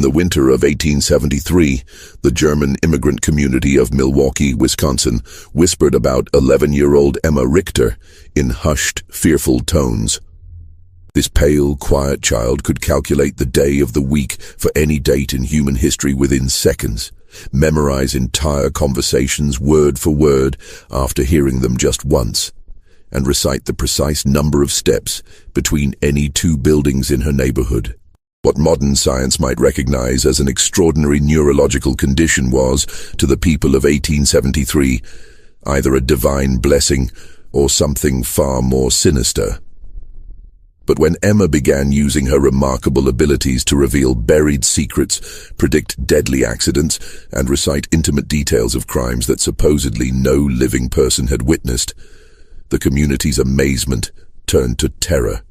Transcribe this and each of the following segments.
In the winter of 1873, the German immigrant community of Milwaukee, Wisconsin, whispered about 11-year-old Emma Richter in hushed, fearful tones. This pale, quiet child could calculate the day of the week for any date in human history within seconds, memorize entire conversations word for word after hearing them just once, and recite the precise number of steps between any two buildings in her neighborhood. What modern science might recognize as an extraordinary neurological condition was, to the people of 1873, either a divine blessing or something far more sinister. But when Emma began using her remarkable abilities to reveal buried secrets, predict deadly accidents, and recite intimate details of crimes that supposedly no living person had witnessed, the community's amazement turned to terror.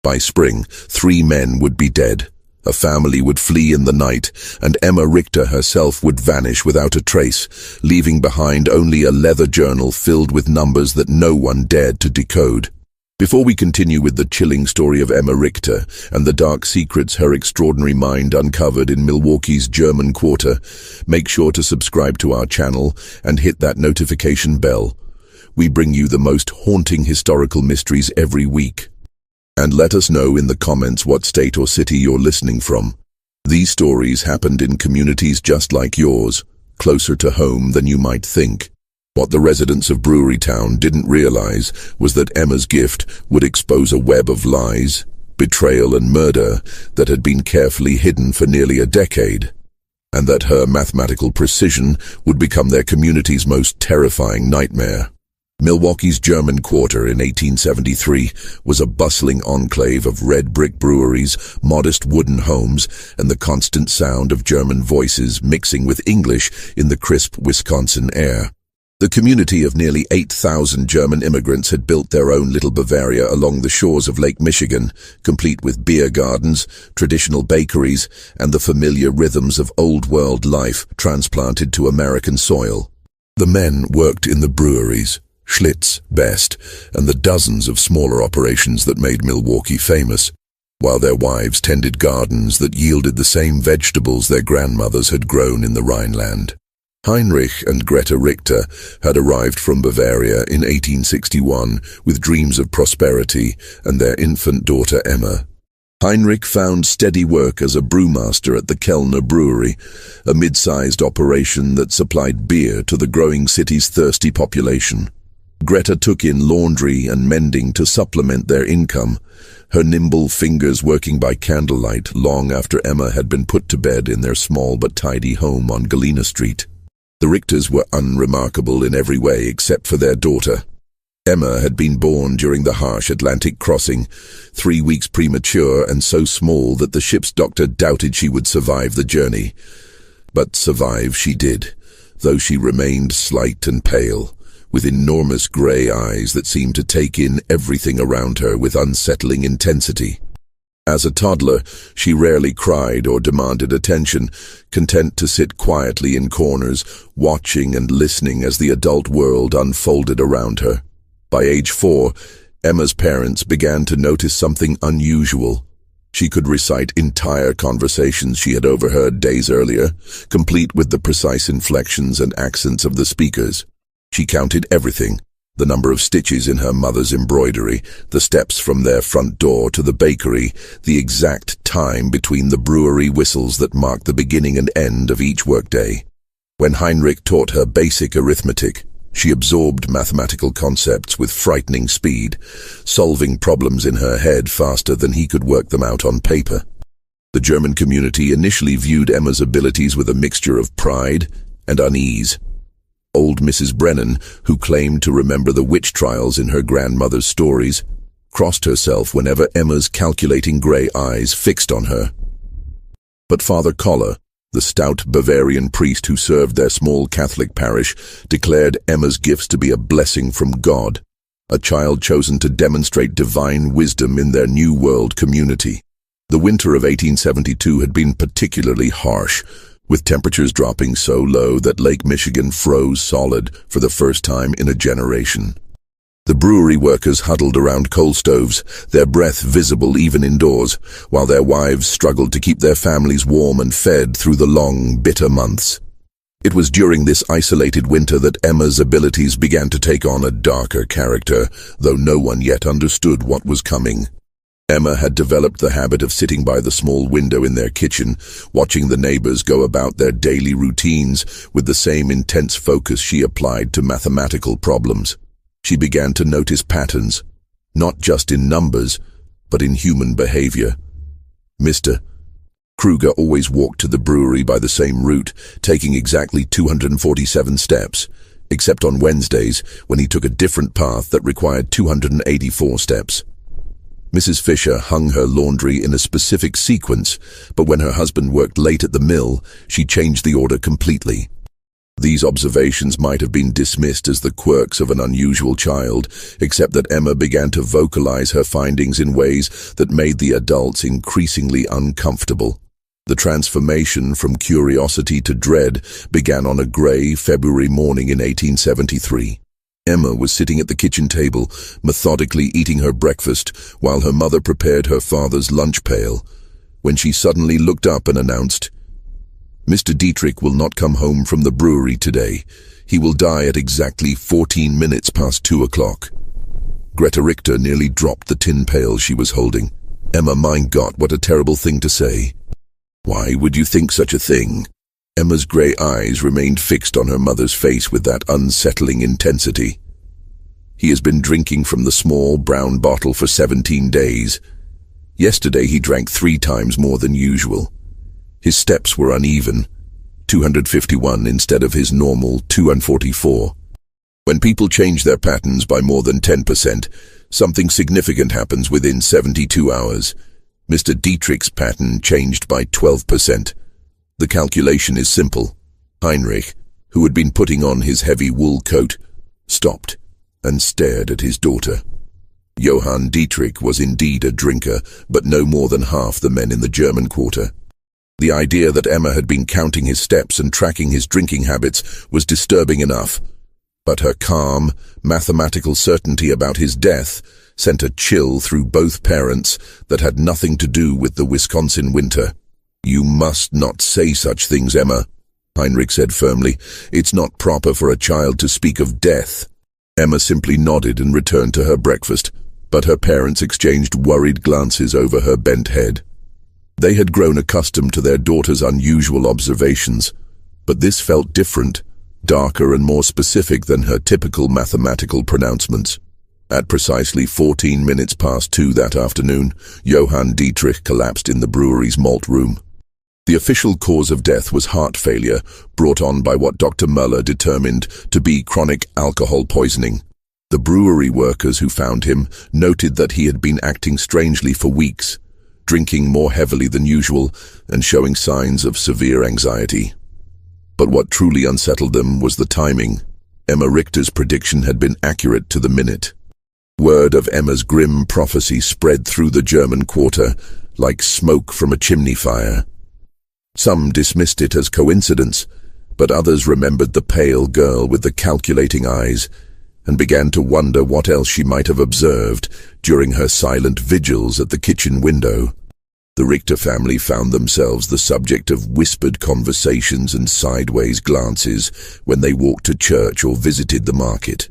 By spring, 3 men would be dead, a family would flee in the night, and Emma Richter herself would vanish without a trace, leaving behind only a leather journal filled with numbers that no one dared to decode. Before we continue with the chilling story of Emma Richter and the dark secrets her extraordinary mind uncovered in Milwaukee's German Quarter, make sure to subscribe to our channel and hit that notification bell. We bring you the most haunting historical mysteries every week. And let us know in the comments what state or city you're listening from. These stories happened in communities just like yours, closer to home than you might think. What the residents of Brewery Town didn't realize was that Emma's gift would expose a web of lies, betrayal and murder that had been carefully hidden for nearly a decade, and that her mathematical precision would become their community's most terrifying nightmare. Milwaukee's German Quarter in 1873 was a bustling enclave of red brick breweries, modest wooden homes, and the constant sound of German voices mixing with English in the crisp Wisconsin air. The community of nearly 8,000 German immigrants had built their own little Bavaria along the shores of Lake Michigan, complete with beer gardens, traditional bakeries, and the familiar rhythms of old-world life transplanted to American soil. The men worked in the breweries, Schlitz, Best, and the dozens of smaller operations that made Milwaukee famous, while their wives tended gardens that yielded the same vegetables their grandmothers had grown in the Rhineland. Heinrich and Greta Richter had arrived from Bavaria in 1861 with dreams of prosperity and their infant daughter Emma. Heinrich found steady work as a brewmaster at the Kellner Brewery, a mid-sized operation that supplied beer to the growing city's thirsty population. Greta took in laundry and mending to supplement their income, her nimble fingers working by candlelight long after Emma had been put to bed in their small but tidy home on Galena Street. The Richters were unremarkable in every way except for their daughter. Emma had been born during the harsh Atlantic crossing, 3 weeks premature and so small that the ship's doctor doubted she would survive the journey. But survive she did, though she remained slight and pale, with enormous grey eyes that seemed to take in everything around her with unsettling intensity. As a toddler, she rarely cried or demanded attention, content to sit quietly in corners, watching and listening as the adult world unfolded around her. By age 4, Emma's parents began to notice something unusual. She could recite entire conversations she had overheard days earlier, complete with the precise inflections and accents of the speakers. She counted everything. The number of stitches in her mother's embroidery, the steps from their front door to the bakery, the exact time between the brewery whistles that marked the beginning and end of each workday. When Heinrich taught her basic arithmetic, she absorbed mathematical concepts with frightening speed, solving problems in her head faster than he could work them out on paper. The German community initially viewed Emma's abilities with a mixture of pride and unease. Old Mrs. Brennan, who claimed to remember the witch trials in her grandmother's stories, crossed herself whenever Emma's calculating grey eyes fixed on her. But Father Koller, the stout Bavarian priest who served their small Catholic parish, declared Emma's gifts to be a blessing from God, a child chosen to demonstrate divine wisdom in their New World community. The winter of 1872 had been particularly harsh, with temperatures dropping so low that Lake Michigan froze solid for the first time in a generation. The brewery workers huddled around coal stoves, their breath visible even indoors, while their wives struggled to keep their families warm and fed through the long, bitter months. It was during this isolated winter that Emma's abilities began to take on a darker character, though no one yet understood what was coming. Emma had developed the habit of sitting by the small window in their kitchen, watching the neighbors go about their daily routines with the same intense focus she applied to mathematical problems. She began to notice patterns, not just in numbers, but in human behavior. Mr. Kruger always walked to the brewery by the same route, taking exactly 247 steps, except on Wednesdays when he took a different path that required 284 steps. Mrs. Fisher hung her laundry in a specific sequence, but when her husband worked late at the mill, she changed the order completely. These observations might have been dismissed as the quirks of an unusual child, except that Emma began to vocalize her findings in ways that made the adults increasingly uncomfortable. The transformation from curiosity to dread began on a gray February morning in 1873. Emma was sitting at the kitchen table, methodically eating her breakfast, while her mother prepared her father's lunch pail, when she suddenly looked up and announced, "Mr. Dietrich will not come home from the brewery today. He will die at exactly 14 minutes past 2 o'clock. Greta Richter nearly dropped the tin pail she was holding. Emma, mein Gott, what a terrible thing to say. Why would you think such a thing? Emma's grey eyes remained fixed on her mother's face with that unsettling intensity. He has been drinking from the small brown bottle for 17 days. Yesterday he drank 3 times more than usual. His steps were uneven, 251 instead of his normal 244. When people change their patterns by more than 10%, something significant happens within 72 hours. Mr. Dietrich's pattern changed by 12%. The calculation is simple. Heinrich, who had been putting on his heavy wool coat, stopped and stared at his daughter. Johann Dietrich was indeed a drinker, but no more than half the men in the German quarter. The idea that Emma had been counting his steps and tracking his drinking habits was disturbing enough, but her calm, mathematical certainty about his death sent a chill through both parents that had nothing to do with the Wisconsin winter. "You must not say such things, Emma," Heinrich said firmly. "It's not proper for a child to speak of death." Emma simply nodded and returned to her breakfast, but her parents exchanged worried glances over her bent head. They had grown accustomed to their daughter's unusual observations, but this felt different, darker and more specific than her typical mathematical pronouncements. At precisely 14 minutes past 2 that afternoon, Johann Dietrich collapsed in the brewery's malt room. The official cause of death was heart failure, brought on by what Dr. Muller determined to be chronic alcohol poisoning. The brewery workers who found him noted that he had been acting strangely for weeks, drinking more heavily than usual and showing signs of severe anxiety. But what truly unsettled them was the timing. Emma Richter's prediction had been accurate to the minute. Word of Emma's grim prophecy spread through the German quarter like smoke from a chimney fire. Some dismissed it as coincidence, but others remembered the pale girl with the calculating eyes and began to wonder what else she might have observed during her silent vigils at the kitchen window. The Richter family found themselves the subject of whispered conversations and sideways glances when they walked to church or visited the market.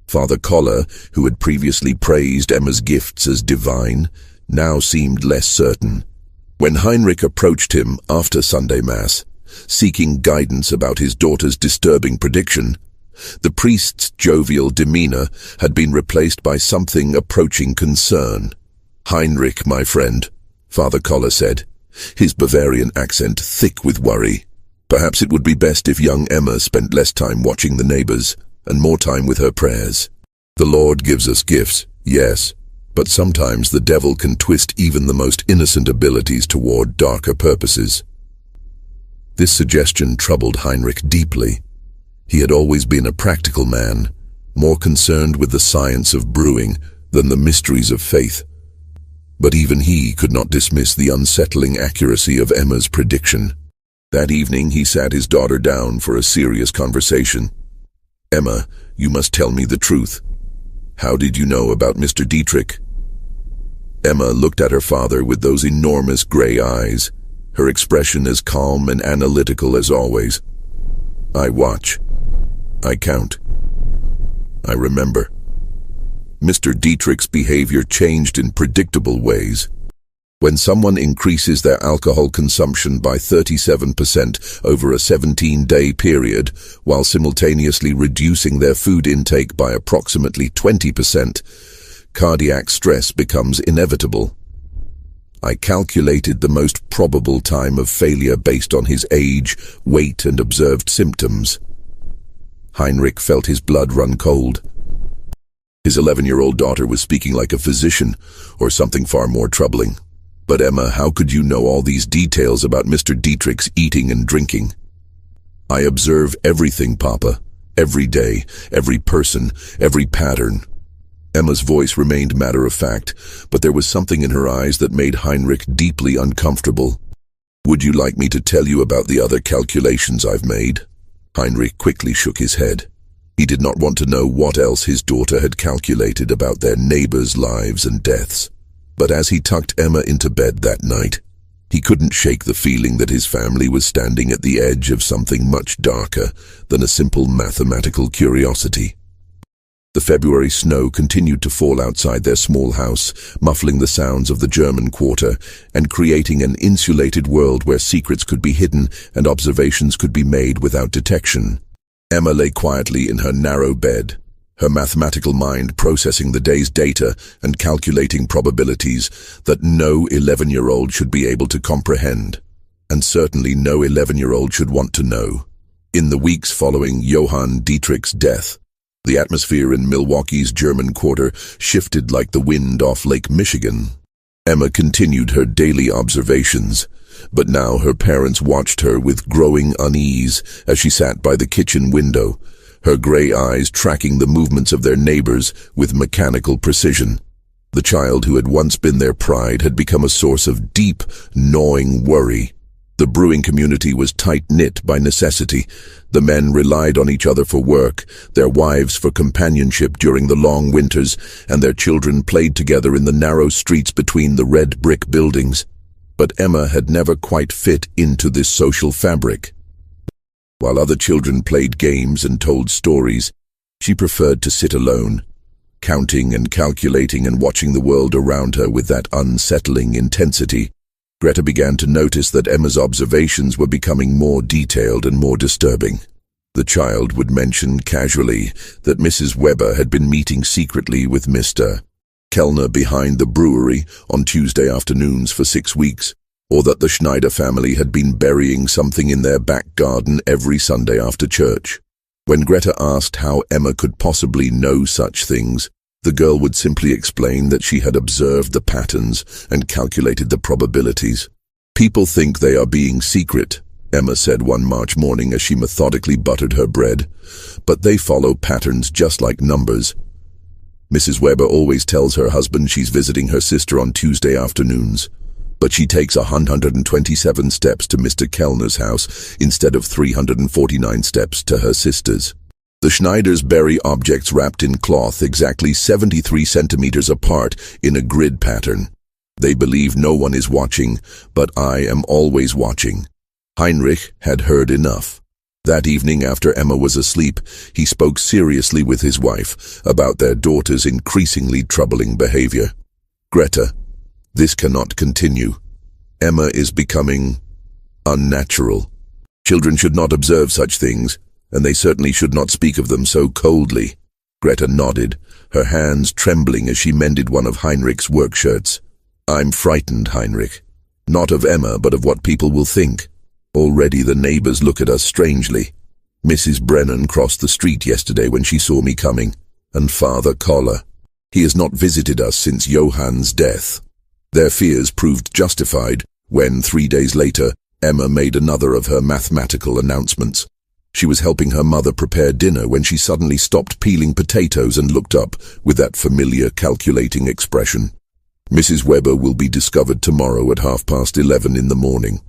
Father Koller, who had previously praised Emma's gifts as divine, now seemed less certain. When Heinrich approached him after Sunday Mass, seeking guidance about his daughter's disturbing prediction, the priest's jovial demeanor had been replaced by something approaching concern. "Heinrich, my friend," Father Koller said, his Bavarian accent thick with worry. "Perhaps it would be best if young Emma spent less time watching the neighbors and more time with her prayers. The Lord gives us gifts, yes, but sometimes the devil can twist even the most innocent abilities toward darker purposes." This suggestion troubled Heinrich deeply. He had always been a practical man, more concerned with the science of brewing than the mysteries of faith. But even he could not dismiss the unsettling accuracy of Emma's prediction. That evening he sat his daughter down for a serious conversation. "Emma, you must tell me the truth. How did you know about Mr. Dietrich? Emma looked at her father with those enormous gray eyes, her expression as calm and analytical as always. I watch. I count. I remember. Mr. Dietrich's behavior changed in predictable ways. When someone increases their alcohol consumption by 37% over a 17-day period, while simultaneously reducing their food intake by approximately 20%, cardiac stress becomes inevitable. I calculated the most probable time of failure based on his age, weight, and observed symptoms. Heinrich felt his blood run cold. His 11-year-old daughter was speaking like a physician, or something far more troubling. But Emma, how could you know all these details about Mr. Dietrich's eating and drinking? I observe everything, Papa. Every day, every person, every pattern. Emma's voice remained matter-of-fact, but there was something in her eyes that made Heinrich deeply uncomfortable. Would you like me to tell you about the other calculations I've made? Heinrich quickly shook his head. He did not want to know what else his daughter had calculated about their neighbors' lives and deaths. But as he tucked Emma into bed that night, he couldn't shake the feeling that his family was standing at the edge of something much darker than a simple mathematical curiosity. The February snow continued to fall outside their small house, muffling the sounds of the German quarter and creating an insulated world where secrets could be hidden and observations could be made without detection. Emma lay quietly in her narrow bed, her mathematical mind processing the day's data and calculating probabilities that no 11-year-old should be able to comprehend, and certainly no 11-year-old should want to know. In the weeks following Johann Dietrich's death, the atmosphere in Milwaukee's German quarter shifted like the wind off Lake Michigan. Emma continued her daily observations, but now her parents watched her with growing unease as she sat by the kitchen window, her gray eyes tracking the movements of their neighbors with mechanical precision. The child who had once been their pride had become a source of deep, gnawing worry. The brewing community was tight-knit by necessity. The men relied on each other for work, their wives for companionship during the long winters, and their children played together in the narrow streets between the red brick buildings. But Emma had never quite fit into this social fabric. While other children played games and told stories, she preferred to sit alone, counting and calculating and watching the world around her with that unsettling intensity. Greta began to notice that Emma's observations were becoming more detailed and more disturbing. The child would mention casually that Mrs. Weber had been meeting secretly with Mr. Kellner behind the brewery on Tuesday afternoons for 6 weeks, or that the Schneider family had been burying something in their back garden every Sunday after church. When Greta asked how Emma could possibly know such things, the girl would simply explain that she had observed the patterns and calculated the probabilities. People think they are being secret, Emma said one March morning as she methodically buttered her bread, but they follow patterns just like numbers. Mrs. Weber always tells her husband she's visiting her sister on Tuesday afternoons, but she takes 127 steps to Mr. Kellner's house instead of 349 steps to her sister's. The Schneiders bury objects wrapped in cloth exactly 73 centimeters apart in a grid pattern. They believe no one is watching, but I am always watching. Heinrich had heard enough. That evening, after Emma was asleep, he spoke seriously with his wife about their daughter's increasingly troubling behavior. Greta, this cannot continue. Emma is becoming unnatural. Children should not observe such things, and they certainly should not speak of them so coldly. Greta nodded, her hands trembling as she mended one of Heinrich's work shirts. I'm frightened, Heinrich. Not of Emma, but of what people will think. Already the neighbors look at us strangely. Mrs. Brennan crossed the street yesterday when she saw me coming, and Father Koller. He has not visited us since Johann's death. Their fears proved justified when, 3 days later, Emma made another of her mathematical announcements. She was helping her mother prepare dinner when she suddenly stopped peeling potatoes and looked up with that familiar calculating expression. Mrs. Weber will be discovered tomorrow at 11:30 in the morning.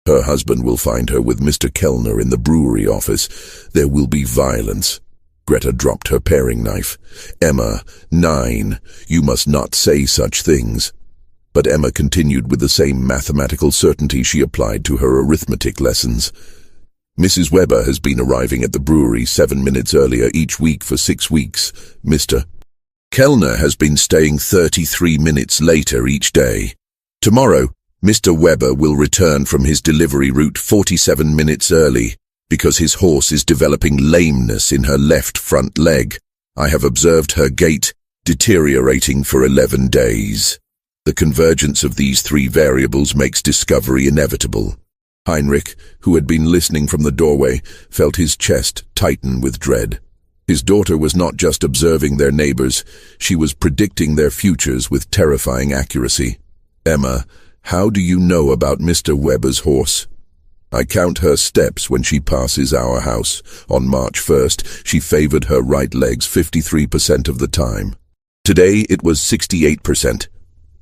Her husband will find her with Mr. Kellner in the brewery office. There will be violence. Greta dropped her paring knife. "Emma, 9. You must not say such things." But Emma continued with the same mathematical certainty she applied to her arithmetic lessons. "Mrs. Weber has been arriving at the brewery 7 minutes earlier each week for 6 weeks. Mr. Kellner has been staying 33 minutes later each day. Tomorrow, Mr. Weber will return from his delivery route 47 minutes early because his horse is developing lameness in her left front leg. I have observed her gait deteriorating for 11 days. The convergence of these 3 variables makes discovery inevitable." Heinrich, who had been listening from the doorway, felt his chest tighten with dread. His daughter was not just observing their neighbors, she was predicting their futures with terrifying accuracy. "Emma, how do you know about Mr. Weber's horse?" "I count her steps when she passes our house. On March 1st, she favored her right legs 53% of the time. Today, it was 68%.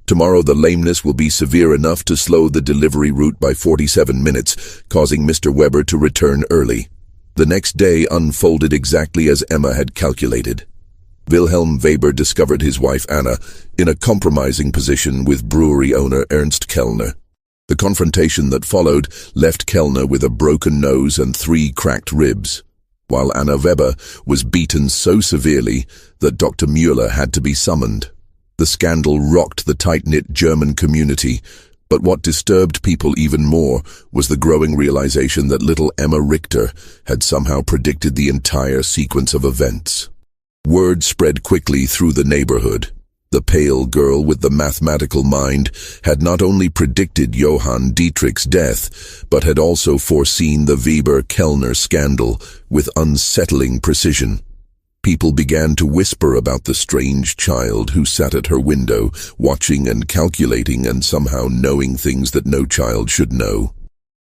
Tomorrow, the lameness will be severe enough to slow the delivery route by 47 minutes, causing Mr. Weber to return early." The next day unfolded exactly as Emma had calculated. Wilhelm Weber discovered his wife Anna in a compromising position with brewery owner Ernst Kellner. The confrontation that followed left Kellner with a broken nose and 3 cracked ribs, while Anna Weber was beaten so severely that Dr. Müller had to be summoned. The scandal rocked the tight-knit German community, but what disturbed people even more was the growing realization that little Emma Richter had somehow predicted the entire sequence of events. Word spread quickly through the neighborhood. The pale girl with the mathematical mind had not only predicted Johann Dietrich's death, but had also foreseen the Weber-Kellner scandal with unsettling precision. People began to whisper about the strange child who sat at her window, watching and calculating and somehow knowing things that no child should know.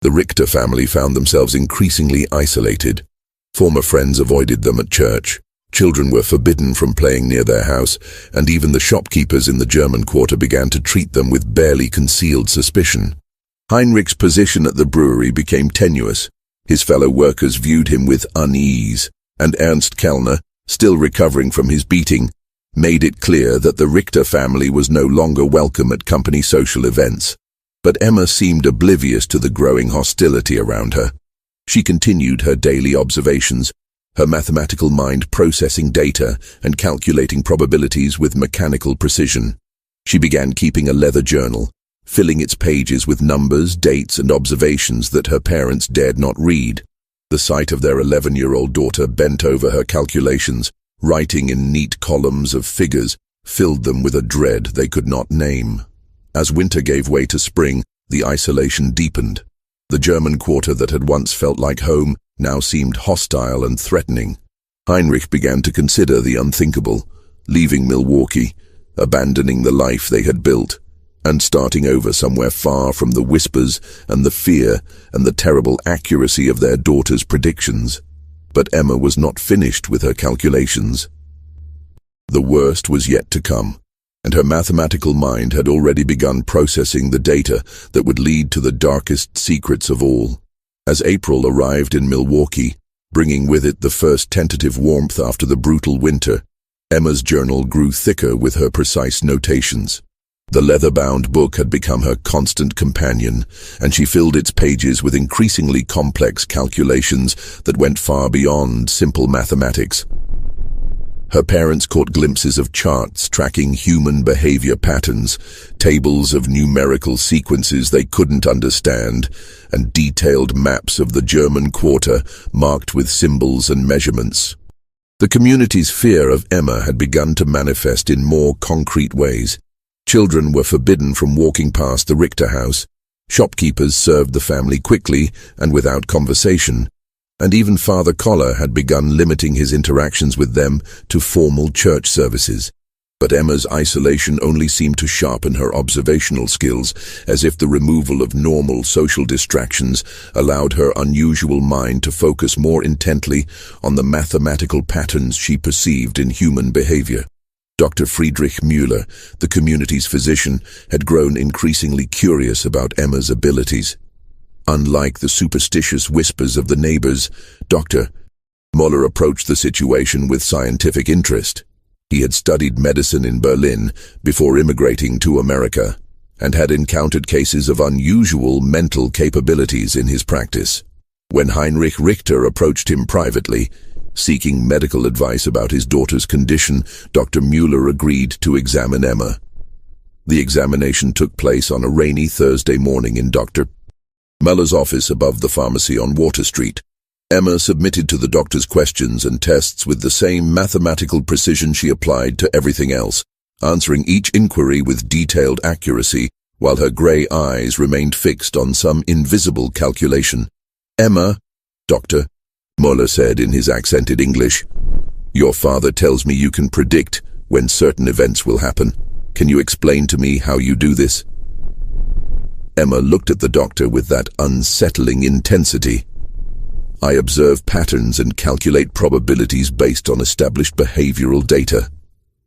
The Richter family found themselves increasingly isolated. Former friends avoided them at church. Children were forbidden from playing near their house, and even the shopkeepers in the German quarter began to treat them with barely concealed suspicion. Heinrich's position at the brewery became tenuous. His fellow workers viewed him with unease, and Ernst Kellner, still recovering from his beating, made it clear that the Richter family was no longer welcome at company social events. But Emma seemed oblivious to the growing hostility around her. She continued her daily observations, her mathematical mind processing data and calculating probabilities with mechanical precision. She began keeping a leather journal, filling its pages with numbers, dates, and observations that her parents dared not read. The sight of their 11-year-old daughter bent over her calculations, writing in neat columns of figures, filled them with a dread they could not name. As winter gave way to spring, the isolation deepened. The German quarter that had once felt like home now seemed hostile and threatening. Heinrich began to consider the unthinkable, leaving Milwaukee, abandoning the life they had built, and starting over somewhere far from the whispers and the fear and the terrible accuracy of their daughter's predictions. But Emma was not finished with her calculations. The worst was yet to come, and her mathematical mind had already begun processing the data that would lead to the darkest secrets of all. As April arrived in Milwaukee, bringing with it the first tentative warmth after the brutal winter, Emma's journal grew thicker with her precise notations. The leather-bound book had become her constant companion, and she filled its pages with increasingly complex calculations that went far beyond simple mathematics. Her parents caught glimpses of charts tracking human behavior patterns, tables of numerical sequences they couldn't understand, and detailed maps of the German quarter marked with symbols and measurements. The community's fear of Emma had begun to manifest in more concrete ways. Children were forbidden from walking past the Richter house. Shopkeepers served the family quickly and without conversation, and even Father Koller had begun limiting his interactions with them to formal church services. But Emma's isolation only seemed to sharpen her observational skills, as if the removal of normal social distractions allowed her unusual mind to focus more intently on the mathematical patterns she perceived in human behavior. Dr. Friedrich Müller, the community's physician, had grown increasingly curious about Emma's abilities. Unlike the superstitious whispers of the neighbors, Dr. Muller approached the situation with scientific interest. He had studied medicine in Berlin before immigrating to America, and had encountered cases of unusual mental capabilities in his practice. When Heinrich Richter approached him privately, seeking medical advice about his daughter's condition, Dr. Muller agreed to examine Emma. The examination took place on a rainy Thursday morning in Dr. Muller's office above the pharmacy on Water Street. Emma submitted to the doctor's questions and tests with the same mathematical precision she applied to everything else, answering each inquiry with detailed accuracy, while her grey eyes remained fixed on some invisible calculation. "Emma," Dr. Muller said in his accented English, "your father tells me you can predict when certain events will happen. Can you explain to me how you do this?" Emma looked at the doctor with that unsettling intensity. "I observe patterns and calculate probabilities based on established behavioral data.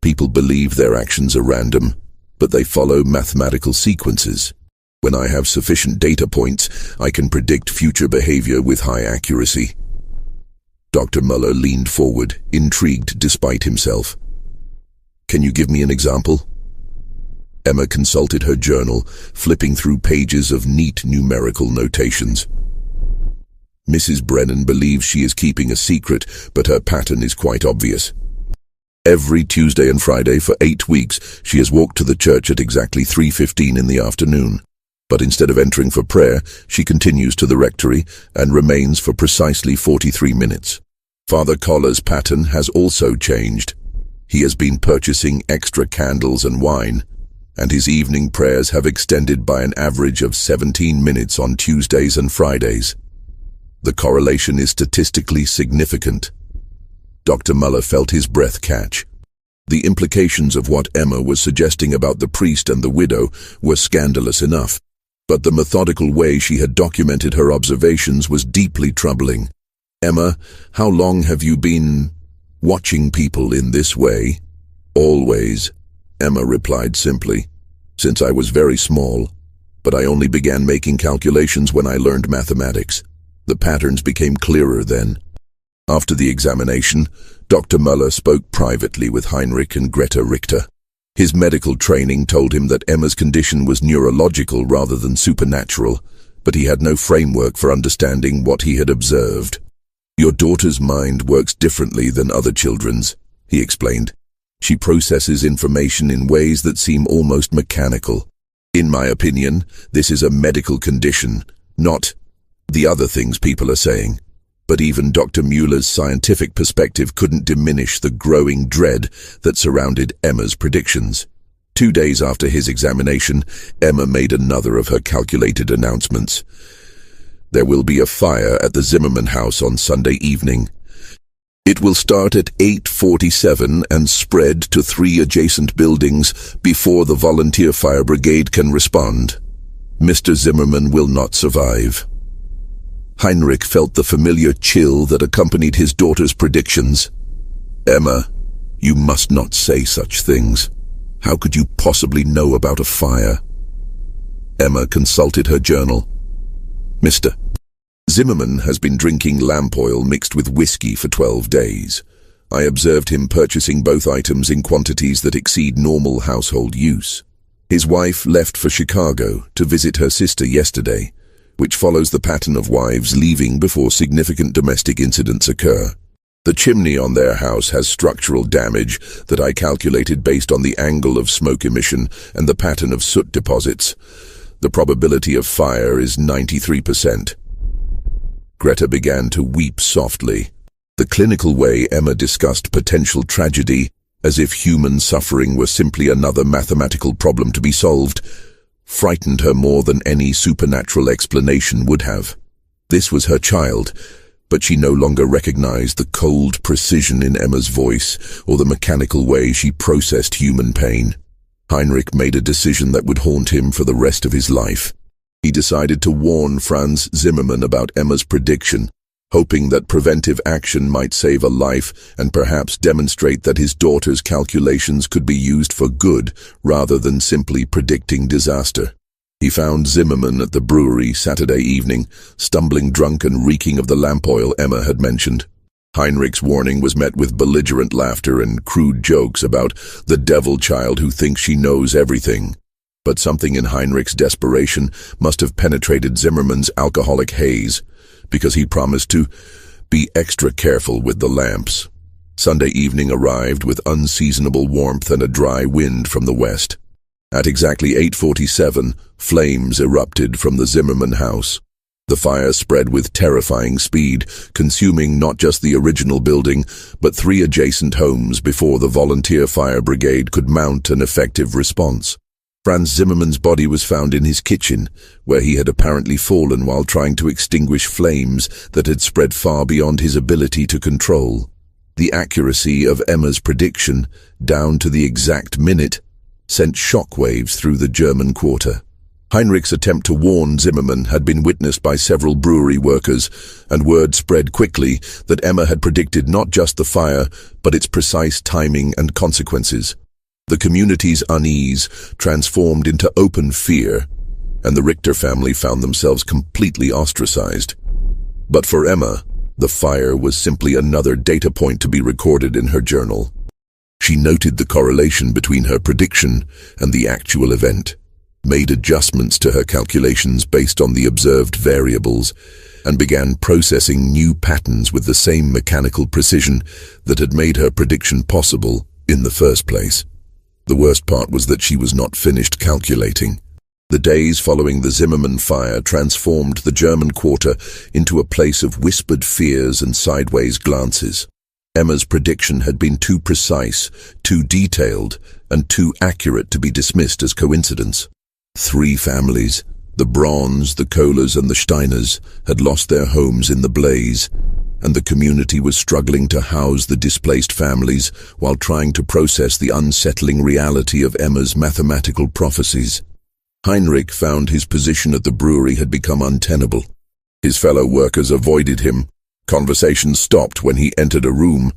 People believe their actions are random, but they follow mathematical sequences. When I have sufficient data points, I can predict future behavior with high accuracy." Dr. Muller leaned forward, intrigued despite himself. "Can you give me an example?" Emma consulted her journal, flipping through pages of neat numerical notations. "Mrs. Brennan believes she is keeping a secret, but her pattern is quite obvious. Every Tuesday and Friday for 8 weeks, she has walked to the church at exactly 3:15 in the afternoon. But instead of entering for prayer, she continues to the rectory and remains for precisely 43 minutes. Father Collar's pattern has also changed. He has been purchasing extra candles and wine, and his evening prayers have extended by an average of 17 minutes on Tuesdays and Fridays. The correlation is statistically significant." Dr. Muller felt his breath catch. The implications of what Emma was suggesting about the priest and the widow were scandalous enough, but the methodical way she had documented her observations was deeply troubling. "Emma, how long have you been watching people in this way?" "Always," Emma replied simply. "Since I was very small, but I only began making calculations when I learned mathematics. The patterns became clearer then." After the examination, Dr. Muller spoke privately with Heinrich and Greta Richter. His medical training told him that Emma's condition was neurological rather than supernatural, but he had no framework for understanding what he had observed. "Your daughter's mind works differently than other children's," he explained. "She processes information in ways that seem almost mechanical. In my opinion, this is a medical condition, not the other things people are saying." But even Dr. Muller's scientific perspective couldn't diminish the growing dread that surrounded Emma's predictions. 2 days after his examination, Emma made another of her calculated announcements. "There will be a fire at the Zimmerman house on Sunday evening. It will start at 8:47 and spread to 3 adjacent buildings before the volunteer fire brigade can respond. Mr. Zimmerman will not survive." Heinrich felt the familiar chill that accompanied his daughter's predictions. "Emma, you must not say such things. How could you possibly know about a fire?" Emma consulted her journal. "Mr. Zimmerman has been drinking lamp oil mixed with whiskey for 12 days. I observed him purchasing both items in quantities that exceed normal household use. His wife left for Chicago to visit her sister yesterday, which follows the pattern of wives leaving before significant domestic incidents occur. The chimney on their house has structural damage that I calculated based on the angle of smoke emission and the pattern of soot deposits. The probability of fire is 93%. Greta began to weep softly. The clinical way Emma discussed potential tragedy, as if human suffering were simply another mathematical problem to be solved, frightened her more than any supernatural explanation would have. This was her child, but she no longer recognized the cold precision in Emma's voice or the mechanical way she processed human pain. Heinrich made a decision that would haunt him for the rest of his life. He decided to warn Franz Zimmermann about Emma's prediction, hoping that preventive action might save a life and perhaps demonstrate that his daughter's calculations could be used for good rather than simply predicting disaster. He found Zimmermann at the brewery Saturday evening, stumbling drunk and reeking of the lamp oil Emma had mentioned. Heinrich's warning was met with belligerent laughter and crude jokes about the devil child who thinks she knows everything. But something in Heinrich's desperation must have penetrated Zimmerman's alcoholic haze, because he promised to be extra careful with the lamps. Sunday evening arrived with unseasonable warmth and a dry wind from the west. At exactly 8:47, flames erupted from the Zimmerman house. The fire spread with terrifying speed, consuming not just the original building, but 3 adjacent homes before the volunteer fire brigade could mount an effective response. Franz Zimmerman's body was found in his kitchen, where he had apparently fallen while trying to extinguish flames that had spread far beyond his ability to control. The accuracy of Emma's prediction, down to the exact minute, sent shockwaves through the German quarter. Heinrich's attempt to warn Zimmerman had been witnessed by several brewery workers, and word spread quickly that Emma had predicted not just the fire, but its precise timing and consequences. The community's unease transformed into open fear, and the Richter family found themselves completely ostracized. But for Emma, the fire was simply another data point to be recorded in her journal. She noted the correlation between her prediction and the actual event, made adjustments to her calculations based on the observed variables, and began processing new patterns with the same mechanical precision that had made her prediction possible in the first place. The worst part was that she was not finished calculating. The days following the Zimmerman fire transformed the German quarter into a place of whispered fears and sideways glances. Emma's prediction had been too precise, too detailed, and too accurate to be dismissed as coincidence. 3 families, the Brauns, the Kohlers, and the Steiners, had lost their homes in the blaze, and the community was struggling to house the displaced families while trying to process the unsettling reality of Emma's mathematical prophecies. Heinrich found his position at the brewery had become untenable. His fellow workers avoided him. Conversations stopped when he entered a room,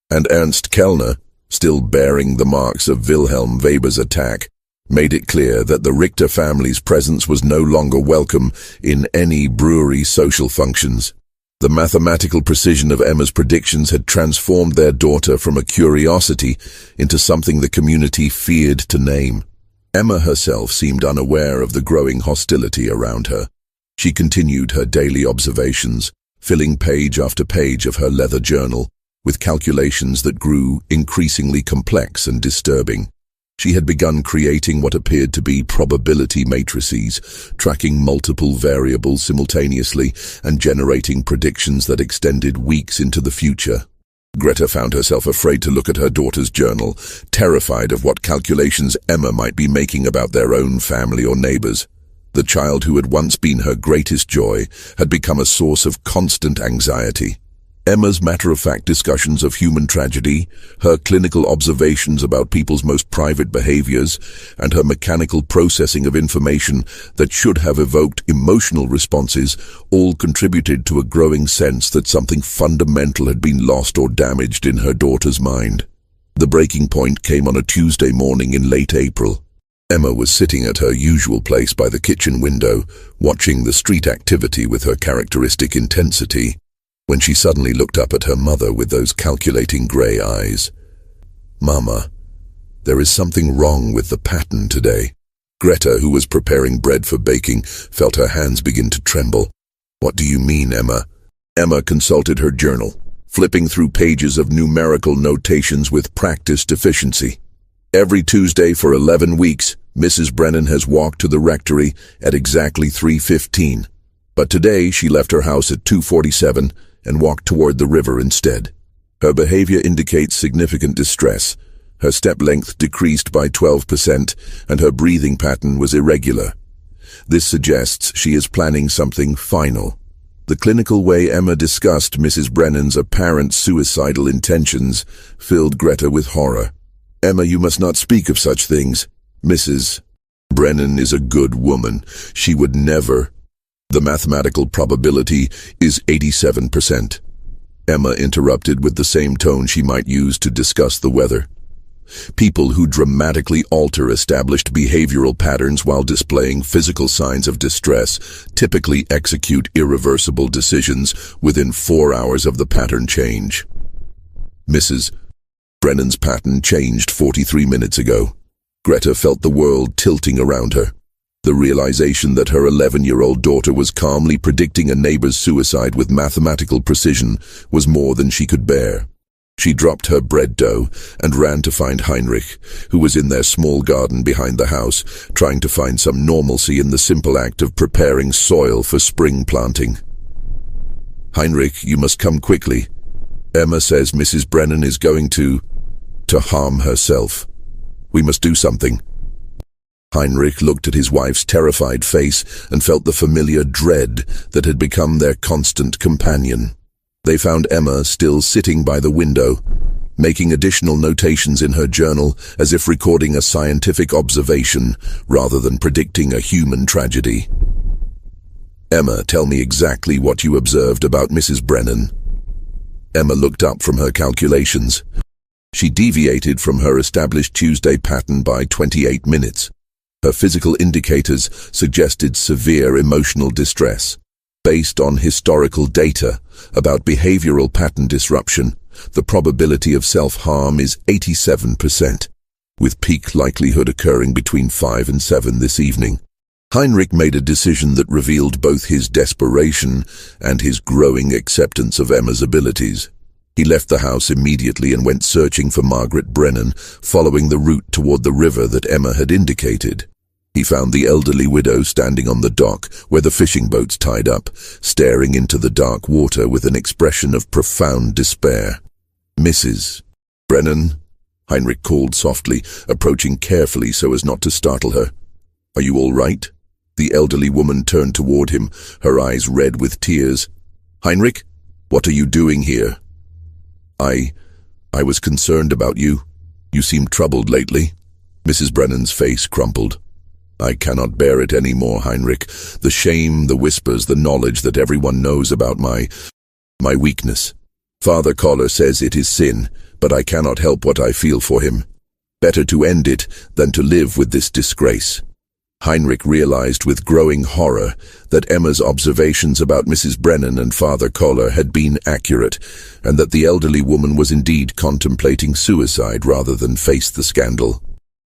and Ernst Kellner, still bearing the marks of Wilhelm Weber's attack, made it clear that the Richter family's presence was no longer welcome in any brewery social functions. The mathematical precision of Emma's predictions had transformed their daughter from a curiosity into something the community feared to name. Emma herself seemed unaware of the growing hostility around her. She continued her daily observations, filling page after page of her leather journal with calculations that grew increasingly complex and disturbing. She had begun creating what appeared to be probability matrices, tracking multiple variables simultaneously and generating predictions that extended weeks into the future. Greta found herself afraid to look at her daughter's journal, terrified of what calculations Emma might be making about their own family or neighbors. The child who had once been her greatest joy had become a source of constant anxiety. Emma's matter-of-fact discussions of human tragedy, her clinical observations about people's most private behaviors, and her mechanical processing of information that should have evoked emotional responses all contributed to a growing sense that something fundamental had been lost or damaged in her daughter's mind. The breaking point came on a Tuesday morning in late April. Emma was sitting at her usual place by the kitchen window, watching the street activity with her characteristic intensity, when she suddenly looked up at her mother with those calculating grey eyes. "Mama, there is something wrong with the pattern today." Greta, who was preparing bread for baking, felt her hands begin to tremble. "What do you mean, Emma?" Emma consulted her journal, flipping through pages of numerical notations with practiced efficiency. "Every Tuesday for 11 weeks, Mrs. Brennan has walked to the rectory at exactly 3:15. But today she left her house at 2:47 and walked toward the river instead. Her behavior indicates significant distress. Her step length decreased by 12%, and her breathing pattern was irregular. This suggests she is planning something final." The clinical way Emma discussed Mrs. Brennan's apparent suicidal intentions filled Greta with horror. "Emma, you must not speak of such things. Mrs. Brennan is a good woman. She would never. The mathematical probability is 87%. Emma interrupted with the same tone she might use to discuss the weather. "People who dramatically alter established behavioral patterns while displaying physical signs of distress typically execute irreversible decisions within 4 hours of the pattern change." Mrs. Brennan's pattern changed 43 minutes ago. Greta felt the world tilting around her. The realization that her 11-year-old daughter was calmly predicting a neighbor's suicide with mathematical precision was more than she could bear. She dropped her bread dough and ran to find Heinrich, who was in their small garden behind the house, trying to find some normalcy in the simple act of preparing soil for spring planting. "Heinrich, you must come quickly. Emma says Mrs. Brennan is going to harm herself. We must do something." Heinrich looked at his wife's terrified face and felt the familiar dread that had become their constant companion. They found Emma still sitting by the window, making additional notations in her journal as if recording a scientific observation rather than predicting a human tragedy. "Emma, tell me exactly what you observed about Mrs. Brennan." Emma looked up from her calculations. She deviated from her established Tuesday pattern by 28 minutes. Her physical indicators suggested severe emotional distress. Based on historical data about behavioral pattern disruption, the probability of self-harm is 87%, with peak likelihood occurring between 5 and 7 this evening. Heinrich made a decision that revealed both his desperation and his growing acceptance of Emma's abilities. He left the house immediately and went searching for Margaret Brennan, following the route toward the river that Emma had indicated. He found the elderly widow standing on the dock where the fishing boats tied up, staring into the dark water with an expression of profound despair. "Mrs. Brennan," Heinrich called softly, approaching carefully so as not to startle her. "Are you all right?" The elderly woman turned toward him, her eyes red with tears. "Heinrich, what are you doing here?" I was concerned about you. You seem troubled lately." Mrs. Brennan's face crumpled. "I cannot bear it any more, Heinrich. The shame, the whispers, the knowledge that everyone knows about my weakness. Father Koller says it is sin, but I cannot help what I feel for him. Better to end it than to live with this disgrace." Heinrich realized with growing horror that Emma's observations about Mrs. Brennan and Father Koller had been accurate, and that the elderly woman was indeed contemplating suicide rather than face the scandal.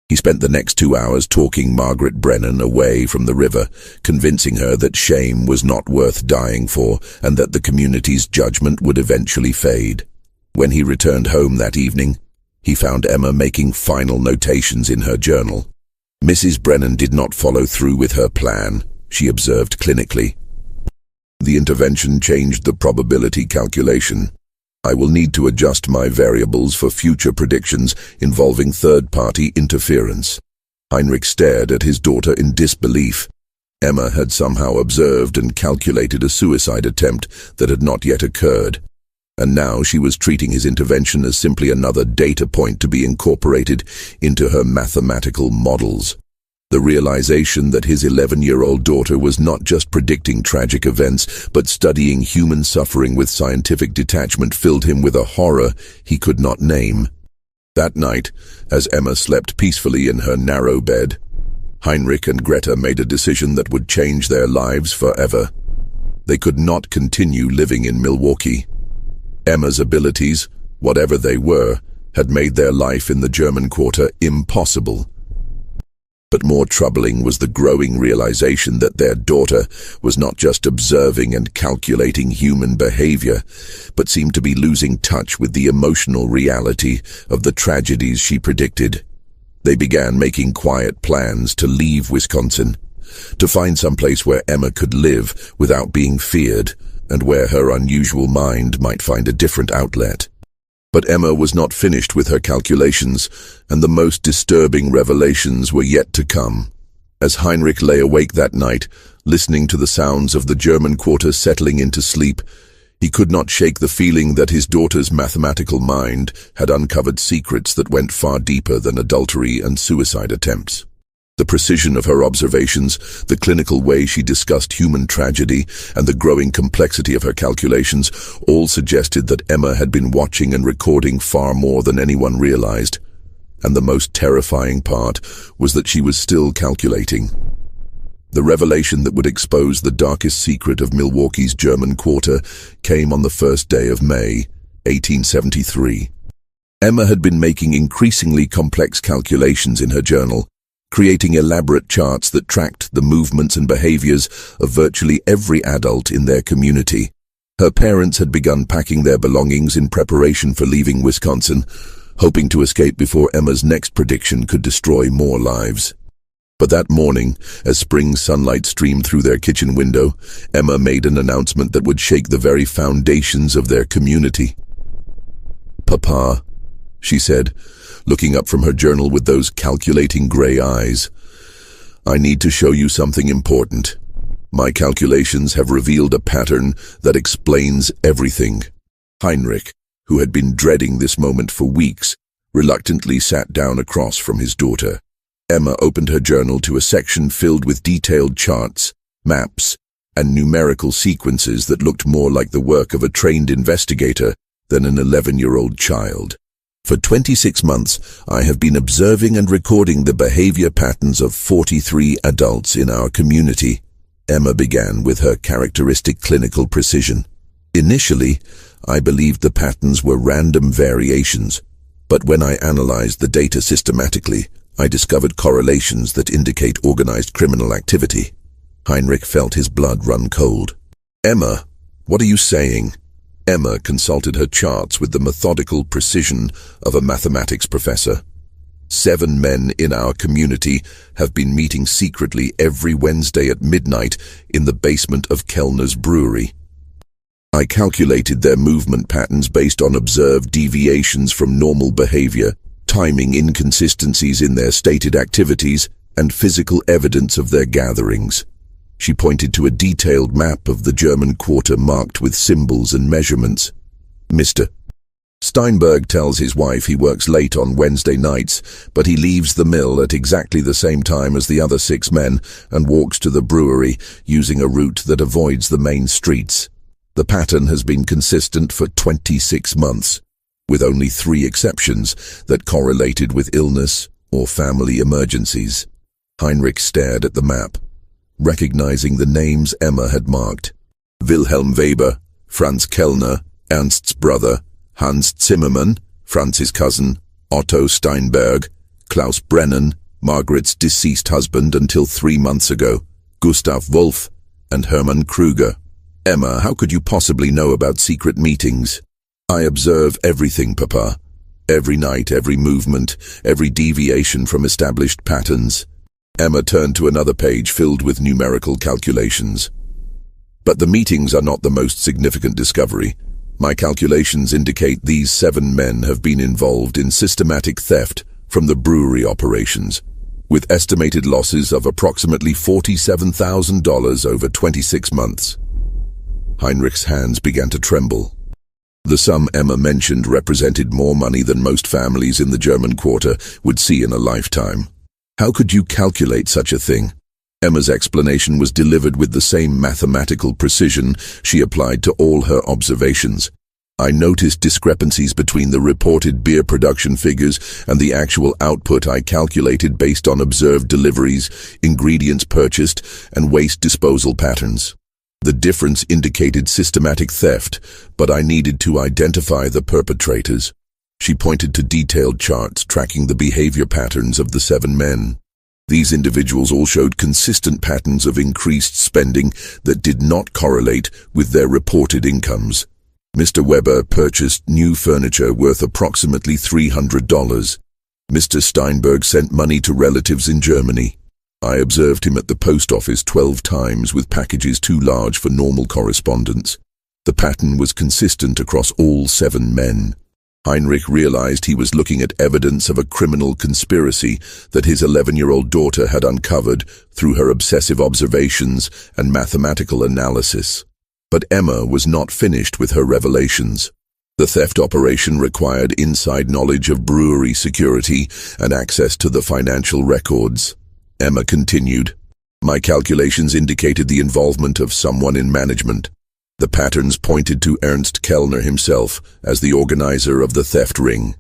He spent the next 2 hours talking Margaret Brennan away from the river, convincing her that shame was not worth dying for and that the community's judgment would eventually fade. When he returned home that evening, he found Emma making final notations in her journal. "Mrs. Brennan did not follow through with her plan," she observed clinically. "The intervention changed the probability calculation. I will need to adjust my variables for future predictions involving third-party interference." Heinrich stared at his daughter in disbelief. Emma had somehow observed and calculated a suicide attempt that had not yet occurred, and now she was treating his intervention as simply another data point to be incorporated into her mathematical models. The realization that his 11-year-old daughter was not just predicting tragic events, but studying human suffering with scientific detachment filled him with a horror he could not name. That night, as Emma slept peacefully in her narrow bed, Heinrich and Greta made a decision that would change their lives forever. They could not continue living in Milwaukee. Emma's abilities, whatever they were, had made their life in the German Quarter impossible. But more troubling was the growing realization that their daughter was not just observing and calculating human behavior, but seemed to be losing touch with the emotional reality of the tragedies she predicted. They began making quiet plans to leave Wisconsin, to find some place where Emma could live without being feared, and where her unusual mind might find a different outlet. But Emma was not finished with her calculations, and the most disturbing revelations were yet to come. As Heinrich lay awake that night, listening to the sounds of the German Quarter settling into sleep, he could not shake the feeling that his daughter's mathematical mind had uncovered secrets that went far deeper than adultery and suicide attempts. The precision of her observations, the clinical way she discussed human tragedy, and the growing complexity of her calculations all suggested that Emma had been watching and recording far more than anyone realized. And the most terrifying part was that she was still calculating. The revelation that would expose the darkest secret of Milwaukee's German Quarter came on the first day of May, 1873. Emma had been making increasingly complex calculations in her journal, creating elaborate charts that tracked the movements and behaviors of virtually every adult in their community. Her parents had begun packing their belongings in preparation for leaving Wisconsin, hoping to escape before Emma's next prediction could destroy more lives. But that morning, as spring sunlight streamed through their kitchen window, Emma made an announcement that would shake the very foundations of their community. "Papa," she said, looking up from her journal with those calculating gray eyes, "I need to show you something important. My calculations have revealed a pattern that explains everything." Heinrich, who had been dreading this moment for weeks, reluctantly sat down across from his daughter. Emma opened her journal to a section filled with detailed charts, maps, and numerical sequences that looked more like the work of a trained investigator than an 11-year-old child. "For 26 months, I have been observing and recording the behavior patterns of 43 adults in our community," Emma began with her characteristic clinical precision. "Initially, I believed the patterns were random variations, but when I analyzed the data systematically, I discovered correlations that indicate organized criminal activity." Heinrich felt his blood run cold. "Emma, what are you saying?" Emma consulted her charts with the methodical precision of a mathematics professor. 7 men in our community have been meeting secretly every Wednesday at midnight in the basement of Kellner's brewery. I calculated their movement patterns based on observed deviations from normal behavior, timing inconsistencies in their stated activities, and physical evidence of their gatherings. She pointed to a detailed map of the German quarter marked with symbols and measurements. "Mr. Steinberg tells his wife he works late on Wednesday nights, but he leaves the mill at exactly the same time as the other 6 men and walks to the brewery using a route that avoids the main streets. The pattern has been consistent for 26 months, with only 3 exceptions that correlated with illness or family emergencies." Heinrich stared at the map, recognizing the names Emma had marked. Wilhelm Weber, Franz Kellner, Ernst's brother, Hans Zimmermann, Franz's cousin, Otto Steinberg, Klaus Brennan, Margaret's deceased husband until 3 months ago, Gustav Wolf, and Hermann Kruger. "Emma, how could you possibly know about secret meetings?" "I observe everything, Papa. Every night, every movement, every deviation from established patterns." Emma turned to another page filled with numerical calculations. "But the meetings are not the most significant discovery. My calculations indicate these 7 men have been involved in systematic theft from the brewery operations, with estimated losses of approximately $47,000 over 26 months. Heinrich's hands began to tremble. The sum Emma mentioned represented more money than most families in the German quarter would see in a lifetime. "How could you calculate such a thing?" Emma's explanation was delivered with the same mathematical precision she applied to all her observations. "I noticed discrepancies between the reported beer production figures and the actual output I calculated based on observed deliveries, ingredients purchased, and waste disposal patterns. The difference indicated systematic theft, but I needed to identify the perpetrators." She pointed to detailed charts tracking the behavior patterns of the 7 men. These individuals all showed consistent patterns of increased spending that did not correlate with their reported incomes. Mr. Weber purchased new furniture worth approximately $300. Mr. Steinberg sent money to relatives in Germany. I observed him at the post office 12 times with packages too large for normal correspondence. The pattern was consistent across all 7 men. Heinrich realized he was looking at evidence of a criminal conspiracy that his 11-year-old daughter had uncovered through her obsessive observations and mathematical analysis. But Emma was not finished with her revelations. The theft operation required inside knowledge of brewery security and access to the financial records. Emma continued, "My calculations indicated the involvement of someone in management. The patterns pointed to Ernst Kellner himself as the organizer of the theft ring."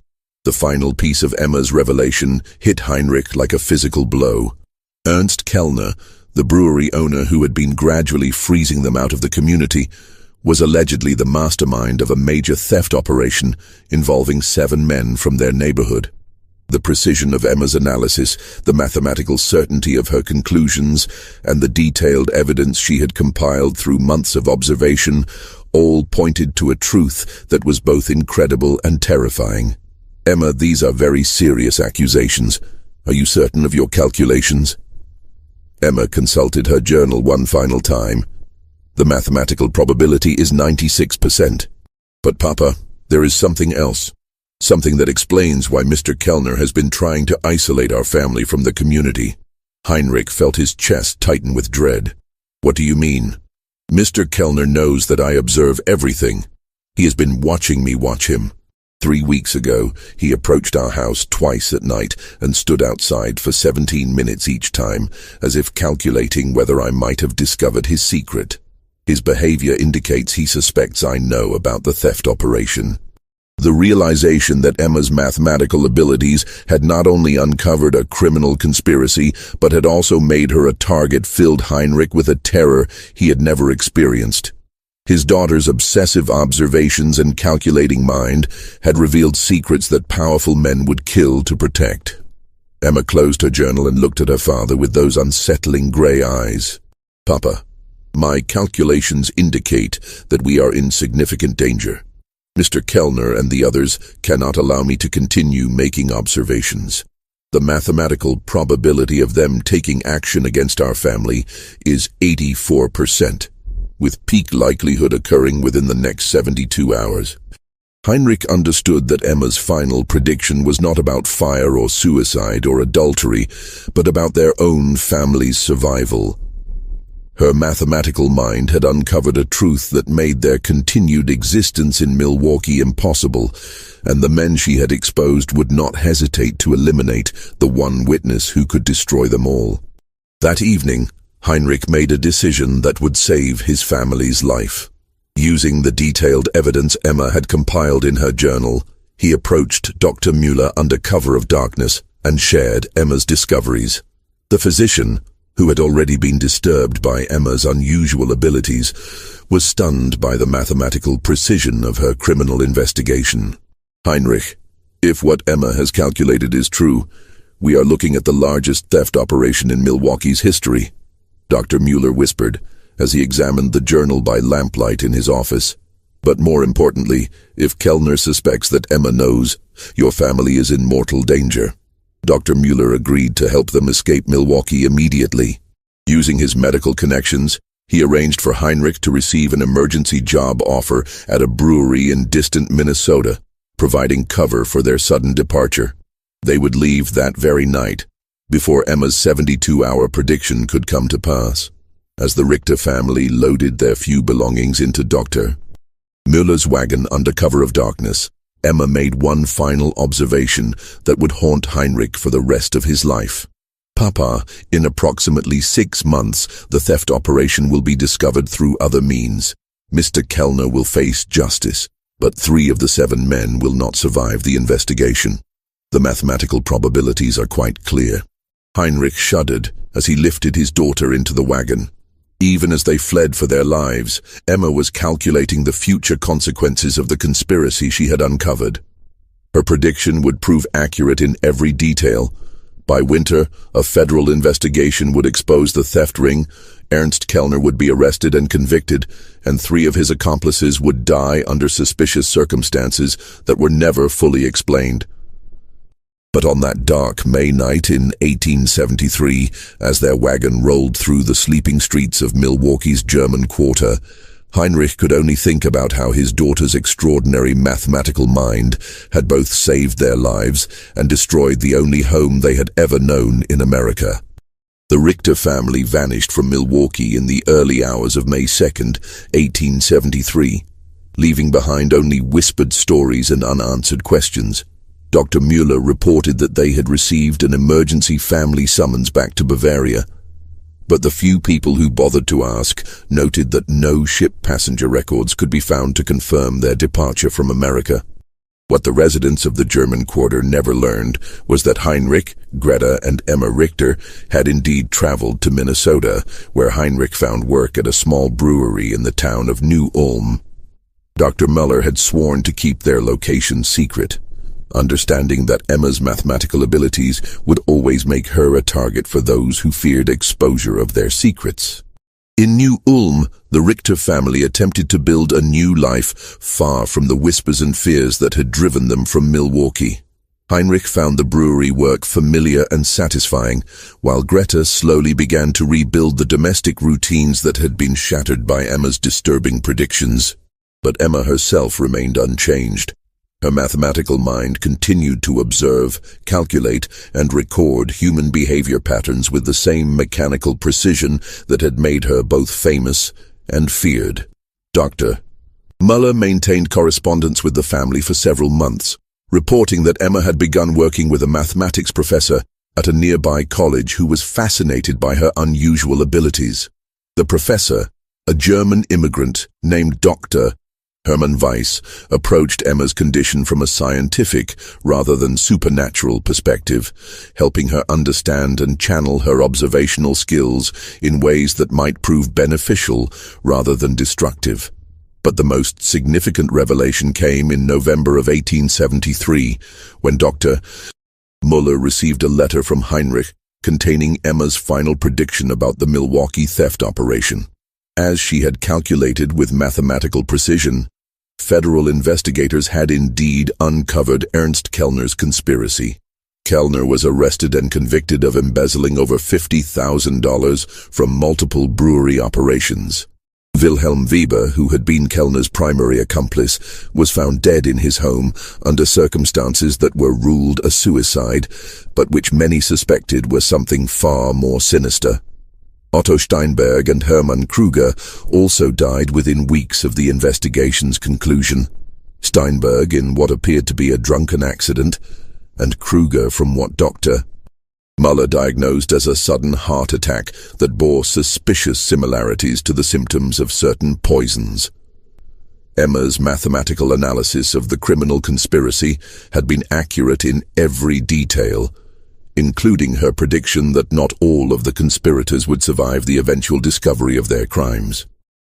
The final piece of Emma's revelation hit Heinrich like a physical blow. Ernst Kellner, the brewery owner who had been gradually freezing them out of the community, was allegedly the mastermind of a major theft operation involving 7 men from their neighborhood. The precision of Emma's analysis, the mathematical certainty of her conclusions, and the detailed evidence she had compiled through months of observation all pointed to a truth that was both incredible and terrifying. "Emma, these are very serious accusations. Are you certain of your calculations?" Emma consulted her journal one final time. "The mathematical probability is 96%. But Papa, there is something else. Something that explains why Mr. Kellner has been trying to isolate our family from the community." Heinrich felt his chest tighten with dread. "What do you mean?" "Mr. Kellner knows that I observe everything. He has been watching me watch him. 3 weeks ago, he approached our house twice at night and stood outside for 17 minutes each time, as if calculating whether I might have discovered his secret. His behavior indicates he suspects I know about the theft operation." The realization that Emma's mathematical abilities had not only uncovered a criminal conspiracy, but had also made her a target filled Heinrich with a terror he had never experienced. His daughter's obsessive observations and calculating mind had revealed secrets that powerful men would kill to protect. Emma closed her journal and looked at her father with those unsettling gray eyes. "Papa, my calculations indicate that we are in significant danger. Mr. Kellner and the others cannot allow me to continue making observations. The mathematical probability of them taking action against our family is 84%, with peak likelihood occurring within the next 72 hours. Heinrich understood that Emma's final prediction was not about fire or suicide or adultery, but about their own family's survival. Her mathematical mind had uncovered a truth that made their continued existence in Milwaukee impossible, and the men she had exposed would not hesitate to eliminate the one witness who could destroy them all. That evening, Heinrich made a decision that would save his family's life. Using the detailed evidence Emma had compiled in her journal, he approached Dr. Müller under cover of darkness and shared Emma's discoveries. The physician, who had already been disturbed by Emma's unusual abilities, was stunned by the mathematical precision of her criminal investigation. "Heinrich, if what Emma has calculated is true, we are looking at the largest theft operation in Milwaukee's history," Dr. Müller whispered as he examined the journal by lamplight in his office. "But more importantly, if Kellner suspects that Emma knows, your family is in mortal danger." Dr. Müller agreed to help them escape Milwaukee immediately. Using his medical connections, he arranged for Heinrich to receive an emergency job offer at a brewery in distant Minnesota, providing cover for their sudden departure. They would leave that very night, before Emma's 72-hour prediction could come to pass. As the Richter family loaded their few belongings into Dr. Müller's wagon under cover of darkness, Emma made one final observation that would haunt Heinrich for the rest of his life. "Papa, in approximately 6 months, the theft operation will be discovered through other means. Mr. Kellner will face justice, but 3 of the 7 men will not survive the investigation. The mathematical probabilities are quite clear." Heinrich shuddered as he lifted his daughter into the wagon. Even as they fled for their lives, Emma was calculating the future consequences of the conspiracy she had uncovered. Her prediction would prove accurate in every detail. By winter, a federal investigation would expose the theft ring, Ernst Kellner would be arrested and convicted, and 3 of his accomplices would die under suspicious circumstances that were never fully explained. But on that dark May night in 1873, as their wagon rolled through the sleeping streets of Milwaukee's German Quarter, Heinrich could only think about how his daughter's extraordinary mathematical mind had both saved their lives and destroyed the only home they had ever known in America. The Richter family vanished from Milwaukee in the early hours of May 2nd, 1873, leaving behind only whispered stories and unanswered questions. Dr. Müller reported that they had received an emergency family summons back to Bavaria, but the few people who bothered to ask noted that no ship passenger records could be found to confirm their departure from America. What the residents of the German quarter never learned was that Heinrich, Greta, and Emma Richter had indeed traveled to Minnesota, where Heinrich found work at a small brewery in the town of New Ulm. Dr. Muller had sworn to keep their location secret, understanding that Emma's mathematical abilities would always make her a target for those who feared exposure of their secrets. In New Ulm, the Richter family attempted to build a new life far from the whispers and fears that had driven them from Milwaukee. Heinrich found the brewery work familiar and satisfying, while Greta slowly began to rebuild the domestic routines that had been shattered by Emma's disturbing predictions. But Emma herself remained unchanged. Her mathematical mind continued to observe, calculate, and record human behavior patterns with the same mechanical precision that had made her both famous and feared. Dr. Muller maintained correspondence with the family for several months, reporting that Emma had begun working with a mathematics professor at a nearby college who was fascinated by her unusual abilities. The professor, a German immigrant named Dr. Hermann Weiss, approached Emma's condition from a scientific rather than supernatural perspective, helping her understand and channel her observational skills in ways that might prove beneficial rather than destructive. But the most significant revelation came in November of 1873, when Dr. Muller received a letter from Heinrich containing Emma's final prediction about the Milwaukee theft operation. As she had calculated with mathematical precision, federal investigators had indeed uncovered Ernst Kellner's conspiracy. Kellner was arrested and convicted of embezzling over $50,000 from multiple brewery operations. Wilhelm Weber, who had been Kellner's primary accomplice, was found dead in his home under circumstances that were ruled a suicide, but which many suspected were something far more sinister. Otto Steinberg and Hermann Kruger also died within weeks of the investigation's conclusion. Steinberg in what appeared to be a drunken accident, and Kruger from what Dr. Muller diagnosed as a sudden heart attack that bore suspicious similarities to the symptoms of certain poisons. Emma's mathematical analysis of the criminal conspiracy had been accurate in every detail, including her prediction that not all of the conspirators would survive the eventual discovery of their crimes.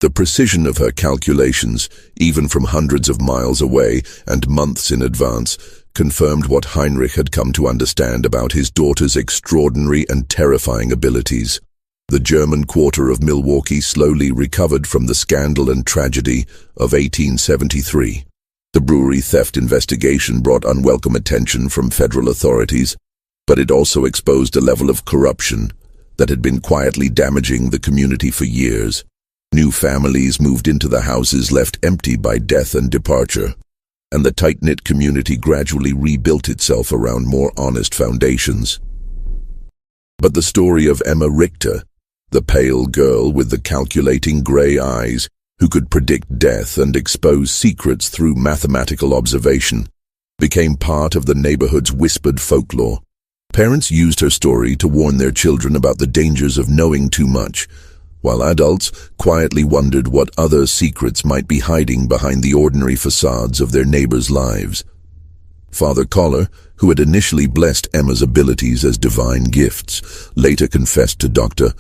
The precision of her calculations, even from hundreds of miles away and months in advance, confirmed what Heinrich had come to understand about his daughter's extraordinary and terrifying abilities. The German quarter of Milwaukee slowly recovered from the scandal and tragedy of 1873. The brewery theft investigation brought unwelcome attention from federal authorities, but it also exposed a level of corruption that had been quietly damaging the community for years. New families moved into the houses left empty by death and departure, and the tight-knit community gradually rebuilt itself around more honest foundations. But the story of Emma Richter, the pale girl with the calculating gray eyes who could predict death and expose secrets through mathematical observation, became part of the neighborhood's whispered folklore. Parents used her story to warn their children about the dangers of knowing too much, while adults quietly wondered what other secrets might be hiding behind the ordinary facades of their neighbors' lives. Father Koller, who had initially blessed Emma's abilities as divine gifts, later confessed to Dr.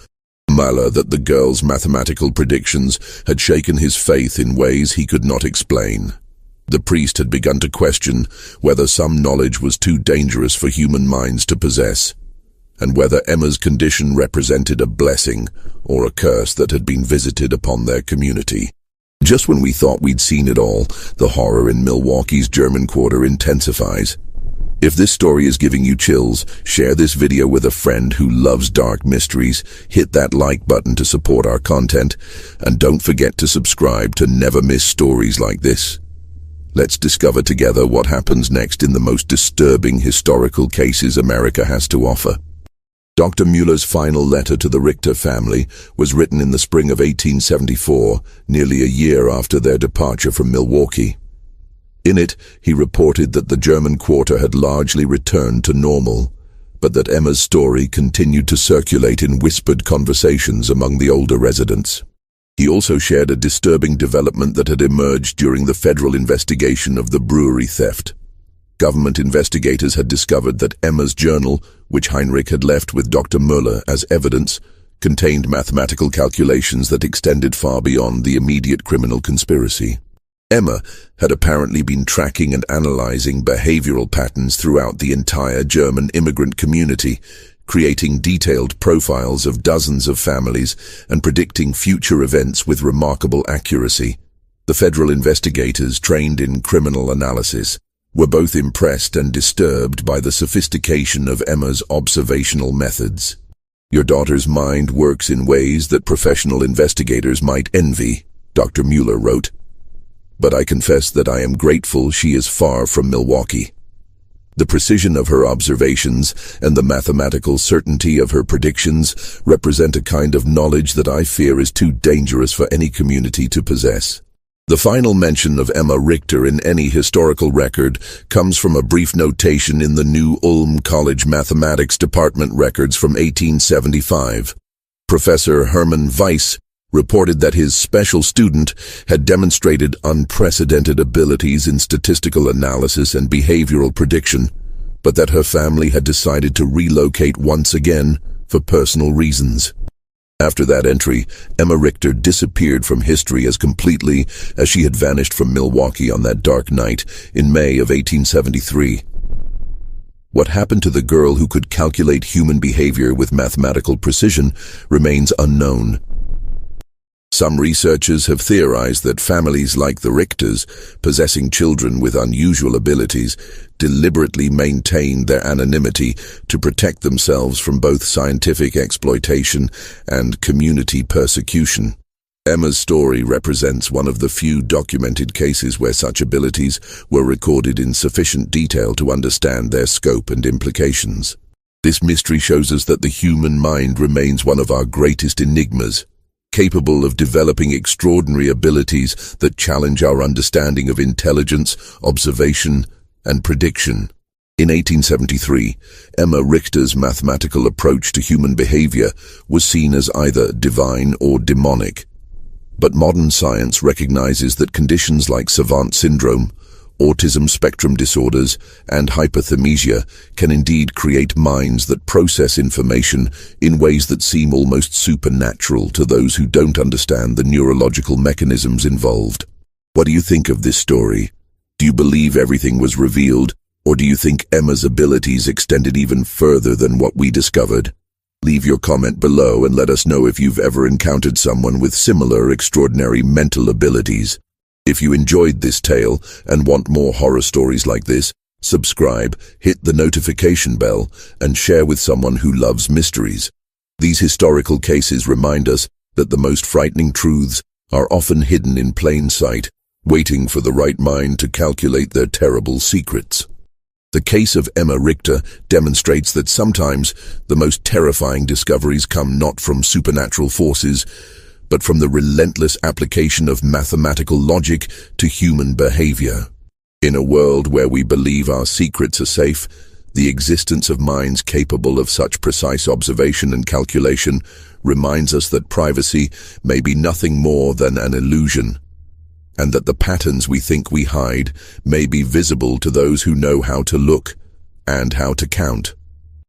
Muller that the girl's mathematical predictions had shaken his faith in ways he could not explain. The priest had begun to question whether some knowledge was too dangerous for human minds to possess, and whether Emma's condition represented a blessing or a curse that had been visited upon their community. Just when we thought we'd seen it all, the horror in Milwaukee's German quarter intensifies. If this story is giving you chills, share this video with a friend who loves dark mysteries, hit that like button to support our content, and don't forget to subscribe to never miss stories like this. Let's discover together what happens next in the most disturbing historical cases America has to offer. Dr. Muller's final letter to the Richter family was written in the spring of 1874, nearly a year after their departure from Milwaukee. In it, he reported that the German quarter had largely returned to normal, but that Emma's story continued to circulate in whispered conversations among the older residents. He also shared a disturbing development that had emerged during the federal investigation of the brewery theft. Government investigators had discovered that Emma's journal, which Heinrich had left with Dr. Müller as evidence, contained mathematical calculations that extended far beyond the immediate criminal conspiracy. Emma had apparently been tracking and analyzing behavioral patterns throughout the entire German immigrant community, creating detailed profiles of dozens of families and predicting future events with remarkable accuracy. The federal investigators, trained in criminal analysis, were both impressed and disturbed by the sophistication of Emma's observational methods. "Your daughter's mind works in ways that professional investigators might envy," Dr. Müller wrote. "But I confess that I am grateful she is far from Milwaukee. The precision of her observations and the mathematical certainty of her predictions represent a kind of knowledge that I fear is too dangerous for any community to possess." The final mention of Emma Richter in any historical record comes from a brief notation in the New Ulm College Mathematics Department records from 1875. Professor Hermann Weiss reported that his special student had demonstrated unprecedented abilities in statistical analysis and behavioral prediction, but that her family had decided to relocate once again for personal reasons. After that entry, Emma Richter disappeared from history as completely as she had vanished from Milwaukee on that dark night in May of 1873. What happened to the girl who could calculate human behavior with mathematical precision remains unknown. Some researchers have theorized that families like the Richters, possessing children with unusual abilities, deliberately maintained their anonymity to protect themselves from both scientific exploitation and community persecution. Emma's story represents one of the few documented cases where such abilities were recorded in sufficient detail to understand their scope and implications. This mystery shows us that the human mind remains one of our greatest enigmas, capable of developing extraordinary abilities that challenge our understanding of intelligence, observation, and prediction. In 1873, Emma Richter's mathematical approach to human behavior was seen as either divine or demonic. But modern science recognizes that conditions like savant syndrome, autism spectrum disorders, and hyperthymesia can indeed create minds that process information in ways that seem almost supernatural to those who don't understand the neurological mechanisms involved. What do you think of this story? Do you believe everything was revealed, or do you think Emma's abilities extended even further than what we discovered? Leave your comment below and let us know if you've ever encountered someone with similar extraordinary mental abilities. If you enjoyed this tale and want more horror stories like this, subscribe, hit the notification bell, and share with someone who loves mysteries. These historical cases remind us that the most frightening truths are often hidden in plain sight, waiting for the right mind to calculate their terrible secrets. The case of Emma Richter demonstrates that sometimes the most terrifying discoveries come not from supernatural forces, but from the relentless application of mathematical logic to human behavior. In a world where we believe our secrets are safe, the existence of minds capable of such precise observation and calculation reminds us that privacy may be nothing more than an illusion, and that the patterns we think we hide may be visible to those who know how to look and how to count.